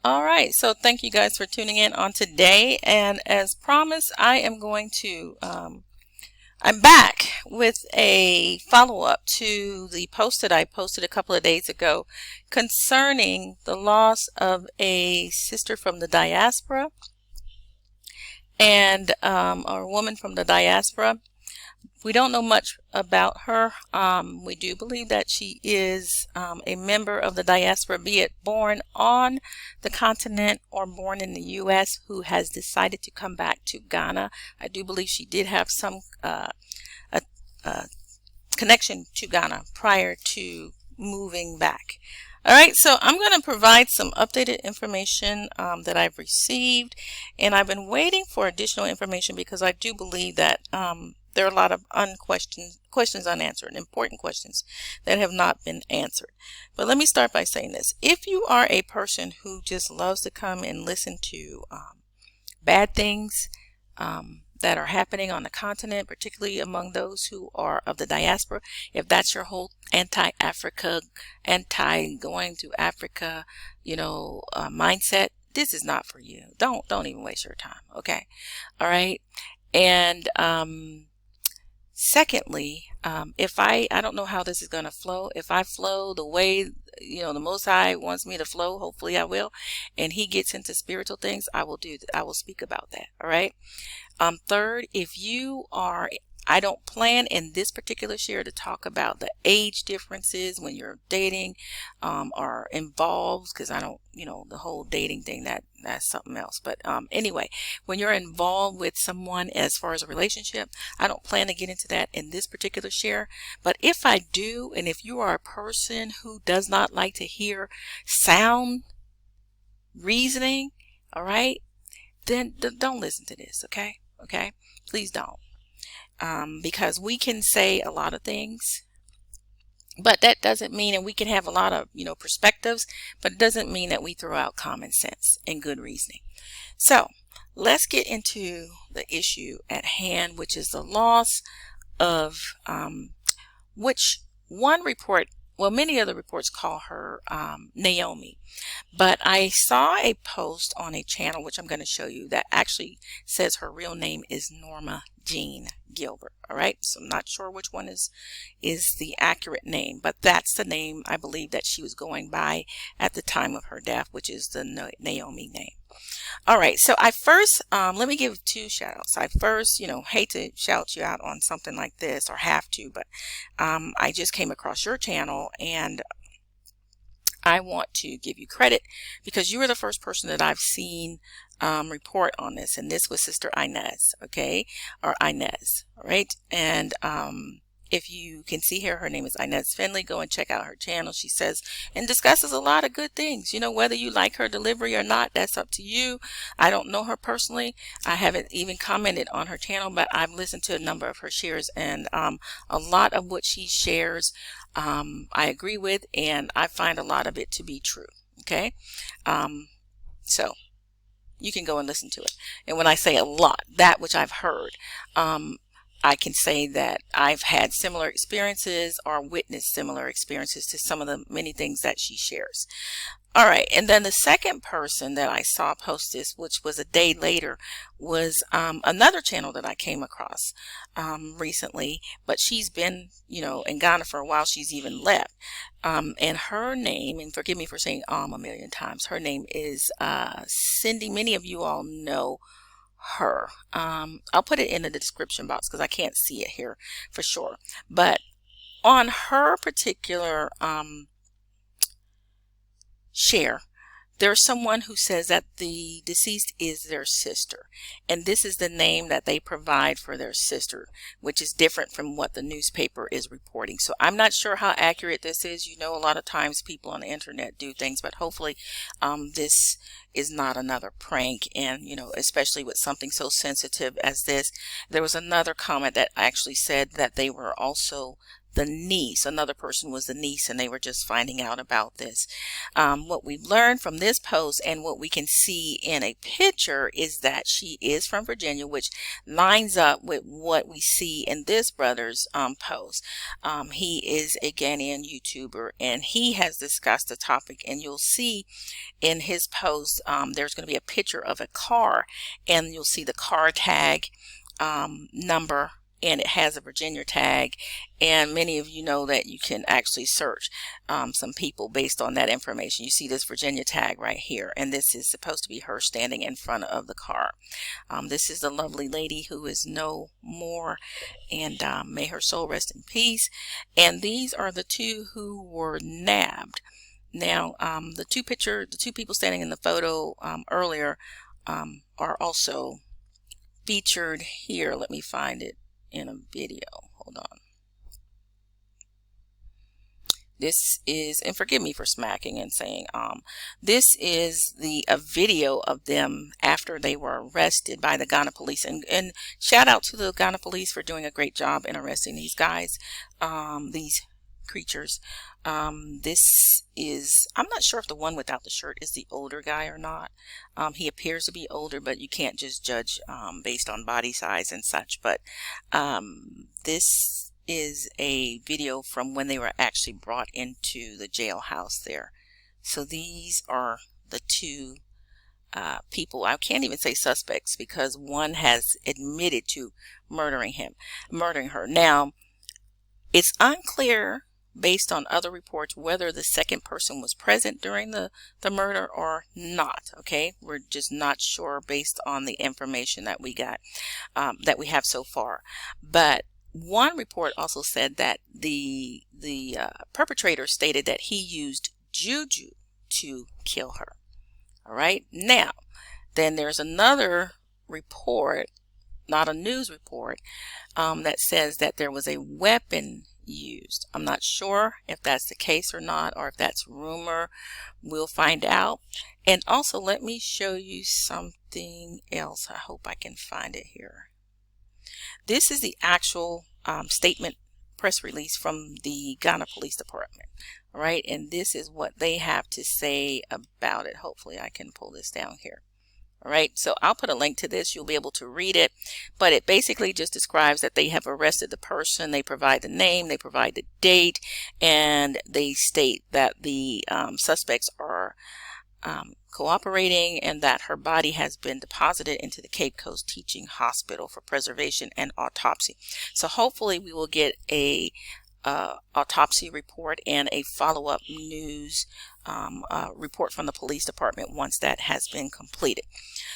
All right, so thank you guys for tuning in on today. And as promised, I am going to, I'm back with a follow-up to the post that I posted a couple of days ago concerning the loss of a sister from the diaspora and or a woman from the diaspora. We don't know much about her. We do believe that she is a member of the diaspora, be it born on the continent or born in the U.S., who has decided to come back to Ghana. I do believe she did have some a, a connection to Ghana prior to moving back. All right, so I'm going to provide some updated information that I've received, and I've been waiting for additional information because I do believe that there are a lot of questions unanswered, important questions that have not been answered. But let me start by saying this. If you are a person who just loves to come and listen to bad things that are happening on the continent, particularly among those who are of the diaspora, if that's your whole anti-Africa, anti-going to Africa, mindset, this is not for you. Don't even waste your time. Okay. All right. And secondly, if I don't know how this is going to flow. If I flow the way, the Most High wants me to flow, hopefully I will, and he gets into spiritual things, I will speak about that. All right. Third, if you are, I don't plan in this particular share to talk about the age differences when you're dating or involved, because I don't, the whole dating thing, that's something else. But anyway, when you're involved with someone as far as a relationship, I don't plan to get into that in this particular share. But if I do, and if you are a person who does not like to hear sound reasoning, all right, then don't listen to this. Okay, please don't. Because we can say a lot of things, but that doesn't mean, and we can have a lot of, perspectives, but it doesn't mean that we throw out common sense and good reasoning. So let's get into the issue at hand, which is the loss of, which one report, well, many other reports call her Naomi, but I saw a post on a channel, which I'm going to show you, that actually says her real name is Norma Jean Gilbert. All right, so I'm not sure which one is the accurate name, but that's the name I believe that she was going by at the time of her death, which is the Naomi name. All right, so I first, let me give two shout outs. I first, hate to shout you out on something like this, or have to, but I just came across your channel and I want to give you credit because you were the first person that I've seen report on this, and this was Sister Inez, okay, or Inez, all right, and if you can see here, her name is Inez Finley. Go and check out her channel. She says and discusses a lot of good things. Whether you like her delivery or not, that's up to you. I don't know her personally. I haven't even commented on her channel, but I've listened to a number of her shares, and a lot of what she shares I agree with, and I find a lot of it to be true. Okay, so you can go and listen to it. And when I say a lot, that which I've heard, I can say that I've had similar experiences or witnessed similar experiences to some of the many things that she shares. All right, and then the second person that I saw post this, which was a day later, was another channel that I came across recently, but she's been, in Ghana for a while. She's even left. And her name, and forgive me for saying a million times, her name is Cindy. Many of you all know her. I'll put it in the description box because I can't see it here for sure. But on her particular share, there's someone who says that the deceased is their sister, and this is the name that they provide for their sister, which is different from what the newspaper is reporting. So I'm not sure how accurate this is. A lot of times people on the internet do things, but hopefully this is not another prank, and especially with something so sensitive as this. There was another comment that actually said that they were also the niece. Another person was the niece, and they were just finding out about this. What we've learned from this post and what we can see in a picture is that she is from Virginia, which lines up with what we see in this brother's post. He is a Ghanaian YouTuber, and he has discussed the topic, and you'll see in his post there's going to be a picture of a car, and you'll see the car tag number, and it has a Virginia tag, and many of you know that you can actually search some people based on that information. You see this Virginia tag right here, and this is supposed to be her standing in front of the car. This is the lovely lady who is no more, and may her soul rest in peace. And these are the two who were nabbed. Now, the two people standing in the photo earlier are also featured here. Let me find it in a video. Hold on. This is, and forgive me for smacking and saying, this is a video of them after they were arrested by the Ghana police. And shout out to the Ghana police for doing a great job in arresting these guys, these creatures. This is, I'm not sure if the one without the shirt is the older guy or not. He appears to be older, but you can't just judge based on body size and such. But this is a video from when they were actually brought into the jailhouse there. So these are the two people. I can't even say suspects, because one has admitted to murdering her. Now, it's unclear based on other reports whether the second person was present during the murder or not. Okay, we're just not sure based on the information that we got, that we have so far. But one report also said that the perpetrator stated that he used juju to kill her. All right, now then there's another report, not a news report, that says that there was a weapon used. I'm not sure if that's the case or not, or if that's rumor. We'll find out. And also, let me show you something else. I hope I can find it here. This is the actual statement, press release from the Ghana Police Department. All right, and this is what they have to say about it. Hopefully I can pull this down here. All right, so I'll put a link to this. You'll be able to read it, but it basically just describes that they have arrested the person. They provide the name, they provide the date, and they state that the suspects are cooperating, and that her body has been deposited into the Cape Coast Teaching Hospital for preservation and autopsy. So hopefully we will get a autopsy report and a follow-up news report from the police department once that has been completed.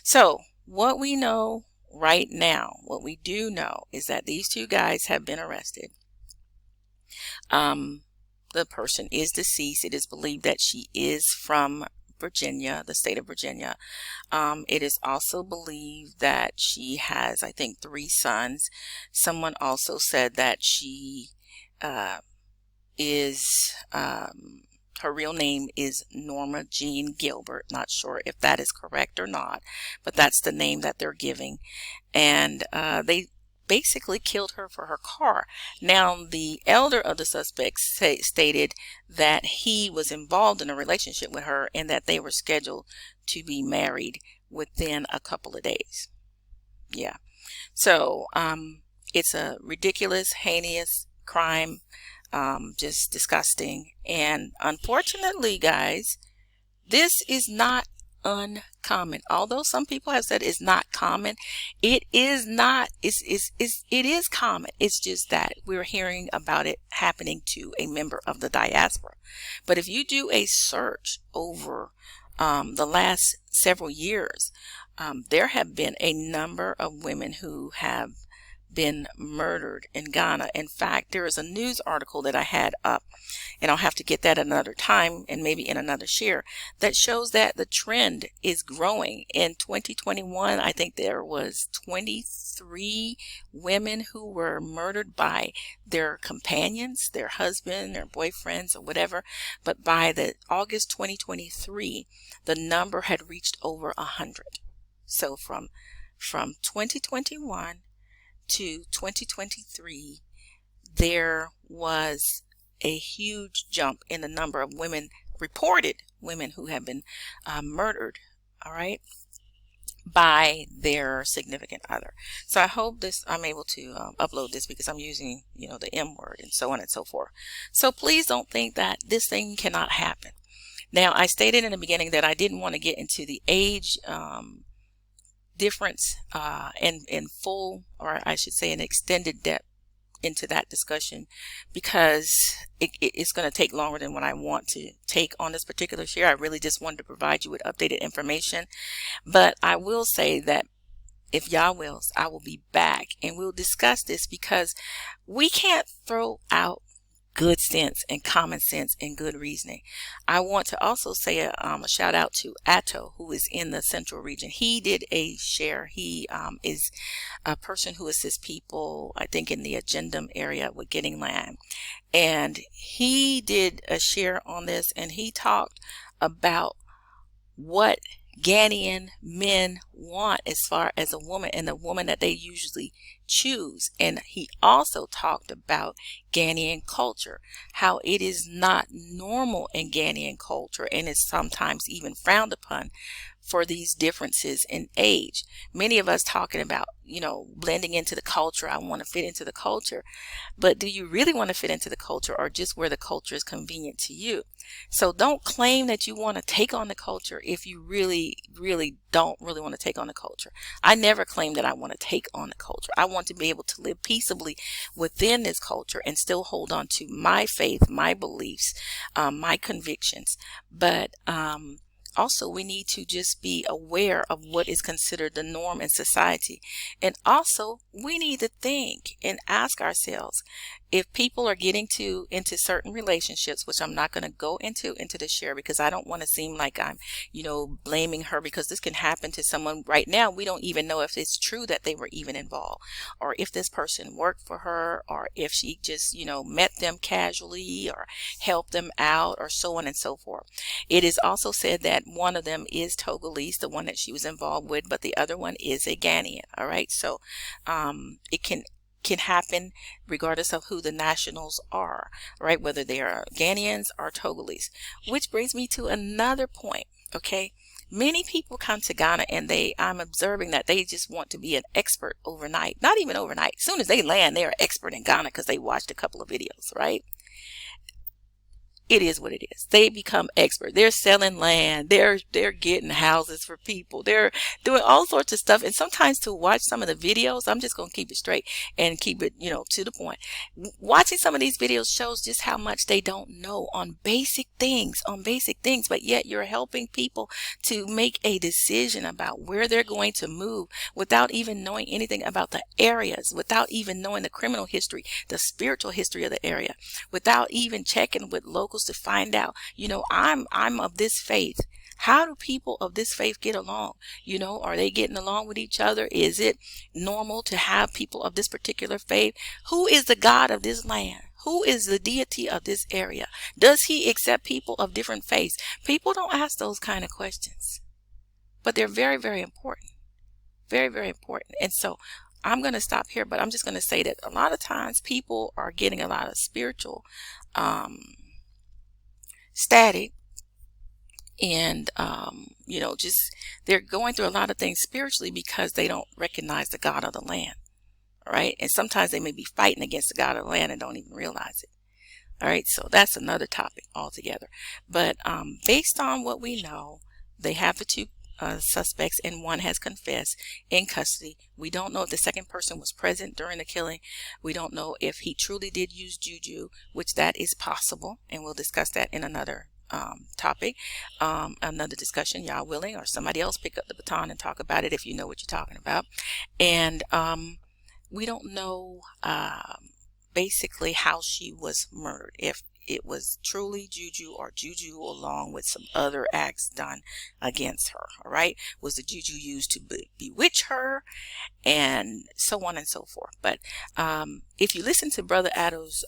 So what we know right now, what we do know, is that these two guys have been arrested. The person is deceased. It is believed that she is from Virginia, the state of Virginia. It is also believed that she has, I think, 3 sons. Someone also said that she her real name is Norma Jean Gilbert. Not sure if that is correct or not, but that's the name that they're giving. And they basically killed her for her car. Now, the elder of the suspects stated that he was involved in a relationship with her, and that they were scheduled to be married within a couple of days. Yeah. So it's a ridiculous, heinous crime. Just disgusting. And unfortunately, guys, this is not uncommon. Although some people have said it's not common, it is not. It is common. It's just that we're hearing about it happening to a member of the diaspora. But if you do a search over the last several years, there have been a number of women who have been murdered in Ghana. In fact, there is a news article that I had up, and I'll have to get that another time and maybe in another share, that shows that the trend is growing. In 2021, I think there was 23 women who were murdered by their companions, their husband, their boyfriends, or whatever. But by the August 2023, the number had reached over 100. So from 2021 to 2023, there was a huge jump in the number of women, reported women, who have been murdered, all right, by their significant other. So I hope I'm able to upload this, because I'm using, the M word and so on and so forth. So please don't think that this thing cannot happen. Now, I stated in the beginning that I didn't want to get into the age difference in full, or I should say in extended depth, into that discussion, because it's going to take longer than what I want to take on this particular share. I really just wanted to provide you with updated information. But I will say that if Yah wills, I will be back and we'll discuss this, because we can't throw out good sense and common sense and good reasoning. I want to also say a shout out to Atto, who is in the central region. He did a share. He is a person who assists people, I think, in the Agendum area with getting land. And he did a share on this, and he talked about what Ghanaian men want as far as a woman, and the woman that they usually choose. And he also talked about Ghanaian culture, how it is not normal in Ghanaian culture, and is sometimes even frowned upon for these differences in age. Many of us talking about, blending into the culture. I want to fit into the culture. But do you really want to fit into the culture, or just where the culture is convenient to you? So don't claim that you want to take on the culture if you really, really don't really want to take on the culture. I never claim that I want to take on the culture. I want to be able to live peaceably within this culture and still hold on to my faith, my beliefs, my convictions. But also, we need to just be aware of what is considered the norm in society. And also, we need to think and ask ourselves, if people are getting into certain relationships, which I'm not going to go into the share, because I don't want to seem like I'm, blaming her, because this can happen to someone right now. We don't even know if it's true that they were even involved, or if this person worked for her, or if she just, met them casually or helped them out, or so on and so forth. It is also said that one of them is Togolese, the one that she was involved with, but the other one is a Ghanaian. All right. So it can happen regardless of who the nationals are, right? Whether they are Ghanaians or Togolese. Which brings me to another point. Okay. Many people come to Ghana, and I'm observing that they just want to be an expert overnight. Not even overnight. As soon as they land, they're an expert in Ghana because they watched a couple of videos, right? It is what it is. They become expert. They're selling land. They're getting houses for people. They're doing all sorts of stuff. And sometimes to watch some of the videos, I'm just going to keep it straight and keep it, to the point. Watching some of these videos shows just how much they don't know on basic things, but yet you're helping people to make a decision about where they're going to move without even knowing anything about the areas, without even knowing the criminal history, the spiritual history of the area, without even checking with locals to find out, I'm of this faith. How do people of this faith get along? Are they getting along with each other? Is it normal to have people of this particular faith? Who is the God of this land? Who is the deity of this area? Does he accept people of different faiths? People don't ask those kind of questions, but they're very, very important. Very, very important. And so I'm going to stop here, but I'm just going to say that a lot of times people are getting a lot of spiritual static, and just they're going through a lot of things spiritually because they don't recognize the God of the land. All right. And sometimes they may be fighting against the God of the land and don't even realize it. All right. So that's another topic altogether. But based on what we know, they have the two suspects, and one has confessed in custody. We don't know if the second person was present during the killing. We don't know if he truly did use juju, which that is possible, and we'll discuss that in another topic, another discussion, y'all willing, or somebody else pick up the baton and talk about it if you know what you're talking about. And we don't know basically how she was murdered, if it was truly juju or juju along with some other acts done against her. All right. Was the juju used to bewitch her, and so on and so forth. But if you listen to Brother Addo's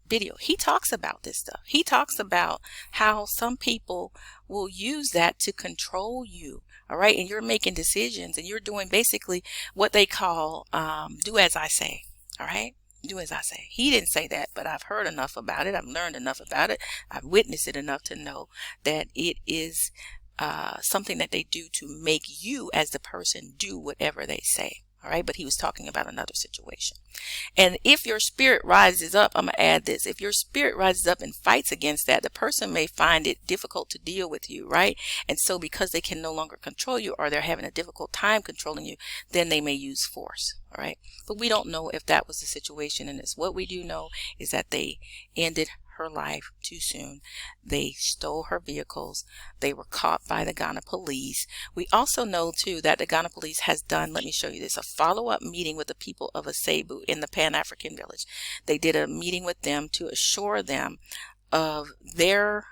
video, he talks about this stuff. He talks about how some people will use that to control you. All right. And you're making decisions, and you're doing basically what they call do as I say. All right. Do as I say. He didn't say that, but I've heard enough about it. I've learned enough about it. I've witnessed it enough to know that it is something that they do to make you as the person do whatever they say. All right. But he was talking about another situation. And if your spirit rises up, I'm going to add this. If your spirit rises up and fights against that, the person may find it difficult to deal with you, right? And so because they can no longer control you, or they're having a difficult time controlling you, then they may use force. All right. But we don't know if that was the situation in this. What we do know is that they ended her life too soon. They stole her vehicles. They were caught by the Ghana police. We also know too that the Ghana police has done, let me show you this, a follow-up meeting with the people of Asebu in the Pan-African village. They did a meeting with them to assure them of their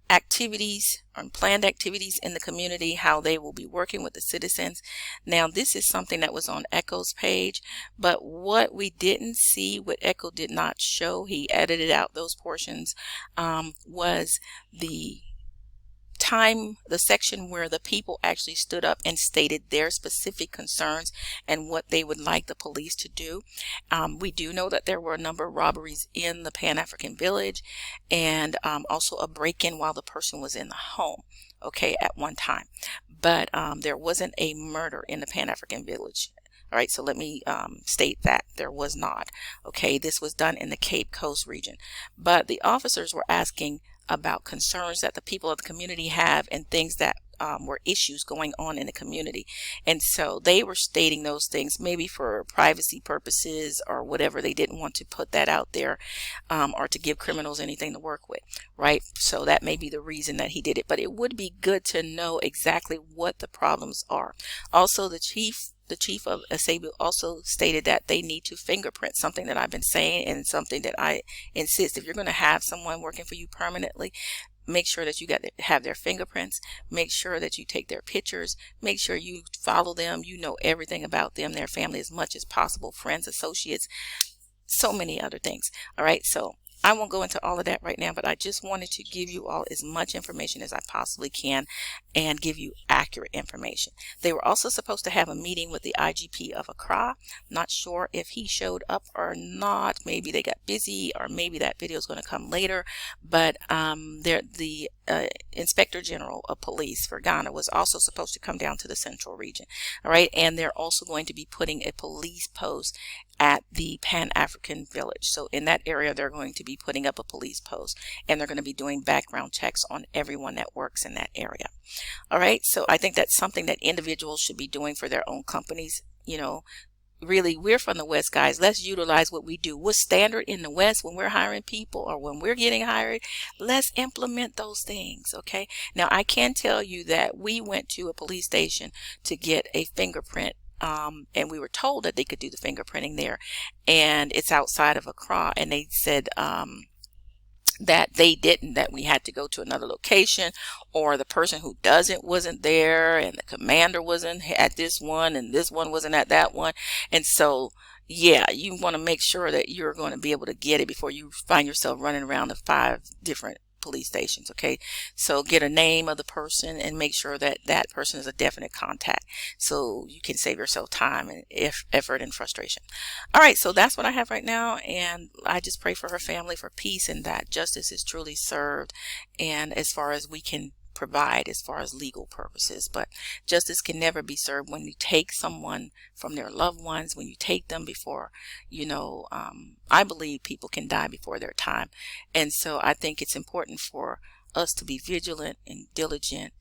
activities or planned activities in the community, how they will be working with the citizens. Now, this is something that was on Echo's page, but what we didn't see, what Echo did not show, he edited out those portions, was the section where the people actually stood up and stated their specific concerns and what they would like the police to do. We do know that there were a number of robberies in the Pan-African village, and also a break-in while the person was in the home, okay, at one time. But there wasn't a murder in the Pan-African village. All right, so let me state that there was not. Okay, this was done in the Cape Coast region. But the officers were asking about concerns that the people of the community have and things that were issues going on in the community. And so they were stating those things maybe for privacy purposes or whatever. They didn't want to put that out there or to give criminals anything to work with, right? So that may be the reason that he did it. But it would be good to know exactly what the problems are. Also, the chief of Asebu also stated that they need to fingerprint, something that I've been saying and something that I insist. If you're going to have someone working for you permanently, make sure that you have their fingerprints. Make sure that you take their pictures. Make sure you follow them. You know everything about them, their family as much as possible, friends, associates, so many other things. All right, so I won't go into all of that right now, but I just wanted to give you all as much information as I possibly can and give you accurate information. They were also supposed to have a meeting with the IGP of Accra. Not sure if he showed up or not. Maybe they got busy, or maybe that video is going to come later. But the Inspector General of Police for Ghana was also supposed to come down to the central region. All right, and they're also going to be putting a police post at the Pan-African village. So in that area, they're going to be putting up a police post, and they're going to be doing background checks on everyone that works in that area. All right, so I think that's something that individuals should be doing for their own companies. You know, really, we're from the West, guys. Let's utilize what we do. What's standard in the West when we're hiring people or when we're getting hired? Let's implement those things, okay? Now, I can tell you that we went to a police station to get a fingerprint, and we were told that they could do the fingerprinting there, and it's outside of Accra, and they said that they didn't, that we had to go to another location, or the person who wasn't there, and the commander wasn't at this one, and this one wasn't at that one. And so yeah, you want to make sure that you're going to be able to get it before you find yourself running around to 5 different police stations. Okay, so get a name of the person and make sure that that person is a definite contact, so you can save yourself time and effort and frustration. All right, so that's what I have right now, and I just pray for her family, for peace, and that justice is truly served, and as far as we can provide as far as legal purposes. But justice can never be served when you take someone from their loved ones, when you take them before, I believe people can die before their time. And so I think it's important for us to be vigilant and diligent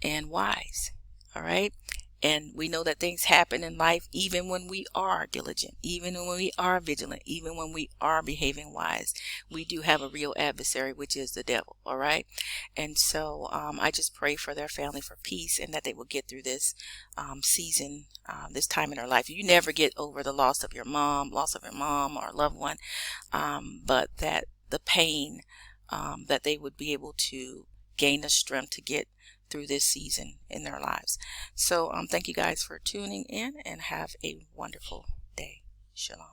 and wise. All right. And we know that things happen in life even when we are diligent, even when we are vigilant, even when we are behaving wise. We do have a real adversary, which is the devil. All right. And so I just pray for their family, for peace, and that they will get through this season, this time in their life. You never get over the loss of your mom or a loved one, but that the pain, that they would be able to gain the strength to get through this season in their lives. So thank you guys for tuning in, and have a wonderful day. Shalom.